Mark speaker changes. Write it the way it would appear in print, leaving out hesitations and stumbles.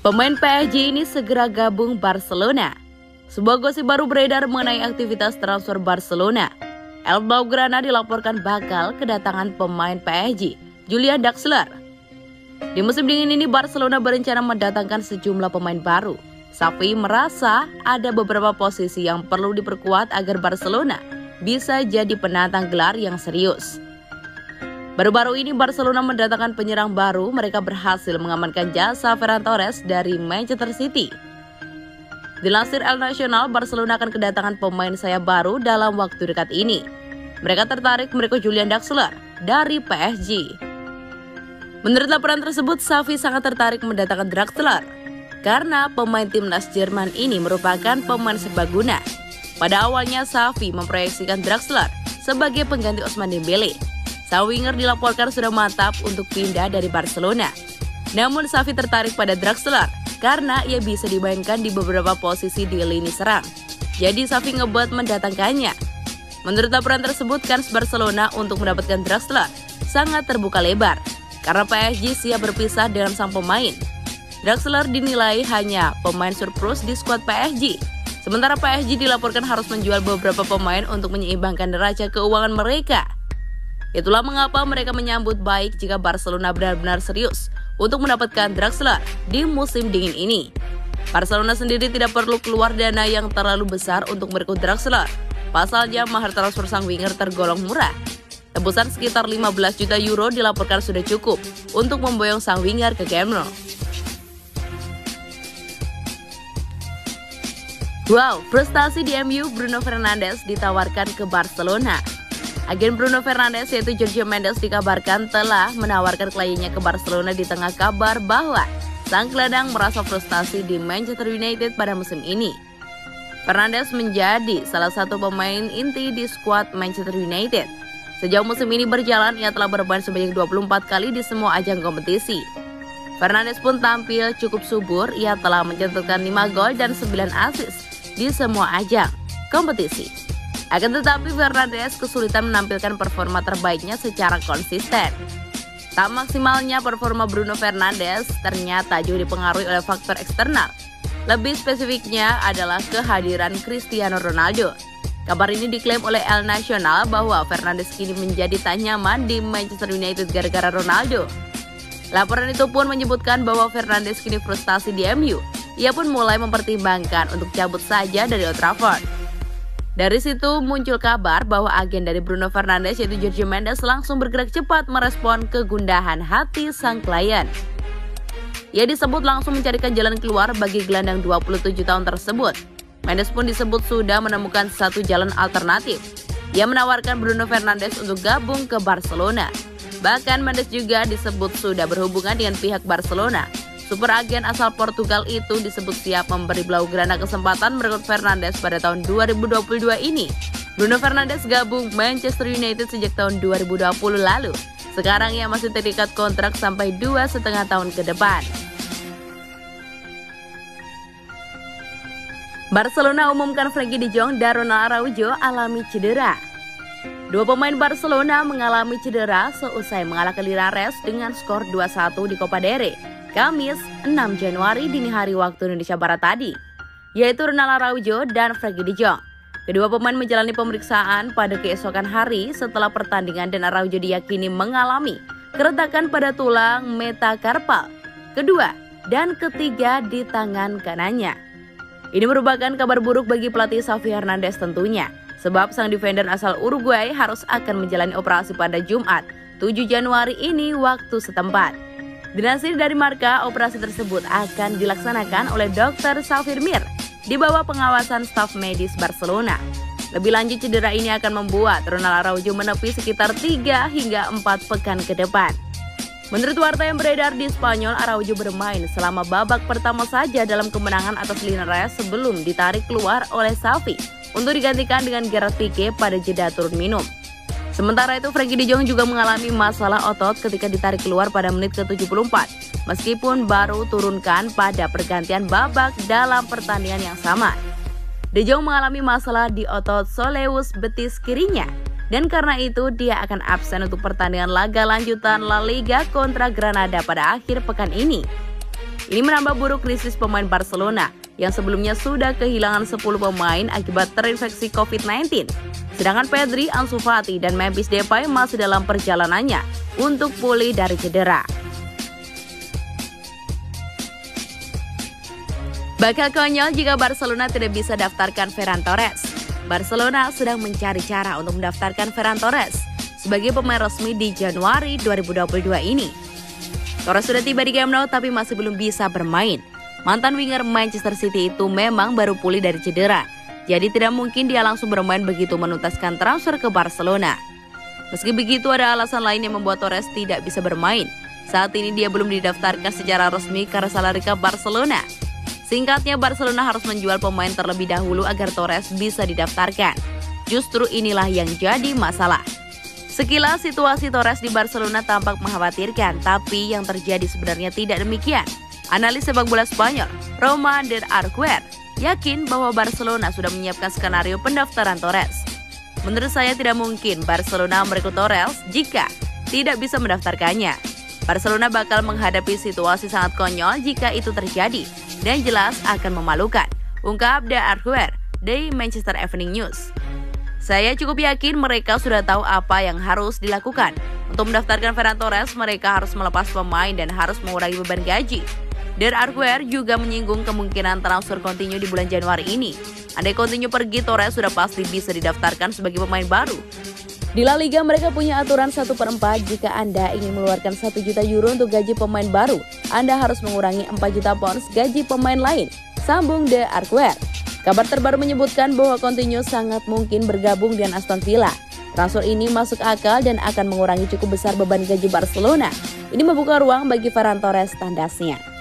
Speaker 1: Pemain PSG ini segera gabung Barcelona. Sebuah gosip baru beredar mengenai aktivitas transfer Barcelona. El Blaugrana dilaporkan bakal kedatangan pemain PSG, Julian Draxler. Di musim dingin ini Barcelona berencana mendatangkan sejumlah pemain baru. Xavi merasa ada beberapa posisi yang perlu diperkuat agar Barcelona bisa jadi penantang gelar yang serius. Baru-baru ini Barcelona mendatangkan penyerang baru. Mereka berhasil mengamankan jasa Ferran Torres dari Manchester City. Dilansir El Nacional, Barcelona akan kedatangan pemain sayap baru dalam waktu dekat ini. Mereka tertarik merekrut Julian Draxler dari PSG. Menurut laporan tersebut, Xavi sangat tertarik mendatangkan Draxler karena pemain timnas Jerman ini merupakan pemain serbaguna. Pada awalnya, Xavi memproyeksikan Draxler sebagai pengganti Ousmane Dembele. Sang winger dilaporkan sudah mantap untuk pindah dari Barcelona. Namun Xavi tertarik pada Draxler karena ia bisa dimainkan di beberapa posisi di lini serang. Jadi Xavi ngebuat mendatangkannya. Menurut laporan tersebut, kans Barcelona untuk mendapatkan Draxler sangat terbuka lebar karena PSG siap berpisah dengan sang pemain. Draxler dinilai hanya pemain surplus di skuad PSG. Sementara PSG dilaporkan harus menjual beberapa pemain untuk menyeimbangkan neraca keuangan mereka. Itulah mengapa mereka menyambut baik jika Barcelona benar-benar serius untuk mendapatkan Draxler di musim dingin ini. Barcelona sendiri tidak perlu keluar dana yang terlalu besar untuk merekrut Draxler. Pasalnya mahar transfer sang winger tergolong murah. Tebusan sekitar 15 juta euro dilaporkan sudah cukup untuk memboyong sang winger ke Camp Nou. Wow, prestasi di MU, Bruno Fernandes ditawarkan ke Barcelona. Agen Bruno Fernandes yaitu Jorge Mendes dikabarkan telah menawarkan kliennya ke Barcelona di tengah kabar bahwa sang gelandang merasa frustasi di Manchester United pada musim ini. Fernandes menjadi salah satu pemain inti di skuad Manchester United. Sejauh musim ini berjalan, ia telah bermain sebanyak 24 kali di semua ajang kompetisi. Fernandes pun tampil cukup subur, ia telah mencetakkan 5 gol dan 9 assist di semua ajang kompetisi. Akan tetapi Fernandes kesulitan menampilkan performa terbaiknya secara konsisten. Tak maksimalnya performa Bruno Fernandes ternyata juga dipengaruhi oleh faktor eksternal. Lebih spesifiknya adalah kehadiran Cristiano Ronaldo. Kabar ini diklaim oleh El Nacional bahwa Fernandes kini menjadi tak nyaman di Manchester United gara-gara Ronaldo. Laporan itu pun menyebutkan bahwa Fernandes kini frustasi di MU. Ia pun mulai mempertimbangkan untuk cabut saja dari Old Trafford. Dari situ muncul kabar bahwa agen dari Bruno Fernandes yaitu Jorge Mendes langsung bergerak cepat merespon kegundahan hati sang klien. Ia disebut langsung mencarikan jalan keluar bagi gelandang 27 tahun tersebut. Mendes pun disebut sudah menemukan satu jalan alternatif. Ia menawarkan Bruno Fernandes untuk gabung ke Barcelona. Bahkan Mendes juga disebut sudah berhubungan dengan pihak Barcelona. Super agen asal Portugal itu disebut siap memberi Blaugrana kesempatan merekrut Fernandes pada tahun 2022 ini. Bruno Fernandes gabung Manchester United sejak tahun 2020 lalu. Sekarang ia masih terikat kontrak sampai 2,5 tahun ke depan. Barcelona umumkan Frenkie de Jong dan Ronald Araujo alami cedera. Dua pemain Barcelona mengalami cedera seusai mengalahkan Linares dengan skor 2-1 di Copa del Rey, Kamis 6 Januari dini hari waktu Indonesia Barat tadi, yaitu Ronald Araujo dan Frenkie de Jong. Kedua pemain menjalani pemeriksaan pada keesokan hari setelah pertandingan dan Araujo diyakini mengalami keretakan pada tulang metakarpal kedua dan ketiga di tangan kanannya. Ini merupakan kabar buruk bagi pelatih Xavi Hernandez tentunya, sebab sang defender asal Uruguay harus akan menjalani operasi pada Jumat 7 Januari ini waktu setempat. Dilansir dari Marca, operasi tersebut akan dilaksanakan oleh Dr. Xavier Mir di bawah pengawasan staf medis Barcelona. Lebih lanjut, cedera ini akan membuat Ronald Araujo menepi sekitar 3 hingga 4 pekan ke depan. Menurut warta yang beredar di Spanyol, Araujo bermain selama babak pertama saja dalam kemenangan atas Linares sebelum ditarik keluar oleh Xavi untuk digantikan dengan Gerard Pique pada jeda turun minum. Sementara itu, Frenkie de Jong juga mengalami masalah otot ketika ditarik keluar pada menit ke-74, meskipun baru turunkan pada pergantian babak dalam pertandingan yang sama. De Jong mengalami masalah di otot soleus betis kirinya, dan karena itu dia akan absen untuk pertandingan laga lanjutan La Liga kontra Granada pada akhir pekan ini. Ini menambah buruk krisis pemain Barcelona yang sebelumnya sudah kehilangan 10 pemain akibat terinfeksi COVID-19. Sedangkan Pedri, Ansu Fati, dan Memphis Depay masih dalam perjalanannya untuk pulih dari cedera. Bakal konyol jika Barcelona tidak bisa daftarkan Ferran Torres. Barcelona sedang mencari cara untuk mendaftarkan Ferran Torres sebagai pemain resmi di Januari 2022 ini. Torres sudah tiba di Camp Nou tapi masih belum bisa bermain. Mantan winger Manchester City itu memang baru pulih dari cedera, jadi tidak mungkin dia langsung bermain begitu menuntaskan transfer ke Barcelona. Meski begitu, ada alasan lain yang membuat Torres tidak bisa bermain. Saat ini dia belum didaftarkan secara resmi karena salary cap Barcelona. Singkatnya, Barcelona harus menjual pemain terlebih dahulu agar Torres bisa didaftarkan. Justru inilah yang jadi masalah. Sekilas situasi Torres di Barcelona tampak mengkhawatirkan, tapi yang terjadi sebenarnya tidak demikian. Analis sepak bola Spanyol, Roman de Arquer, yakin bahwa Barcelona sudah menyiapkan skenario pendaftaran Torres. Menurut saya tidak mungkin Barcelona merekrut Torres jika tidak bisa mendaftarkannya. Barcelona bakal menghadapi situasi sangat konyol jika itu terjadi, dan jelas akan memalukan, ungkap de Arquer dari Manchester Evening News. Saya cukup yakin mereka sudah tahu apa yang harus dilakukan. Untuk mendaftarkan Ferran Torres, mereka harus melepas pemain dan harus mengurangi beban gaji. Der Arquer juga menyinggung kemungkinan transfer Coutinho di bulan Januari ini. Andai Coutinho pergi, Torres sudah pasti bisa didaftarkan sebagai pemain baru. Di La Liga mereka punya aturan 1/4 jika Anda ingin mengeluarkan 1 juta euro untuk gaji pemain baru, Anda harus mengurangi 4 juta pounds gaji pemain lain, sambung de Arquer. Kabar terbaru menyebutkan bahwa Coutinho sangat mungkin bergabung dengan Aston Villa. Transfer ini masuk akal dan akan mengurangi cukup besar beban gaji Barcelona. Ini membuka ruang bagi Ferran Torres tandasnya.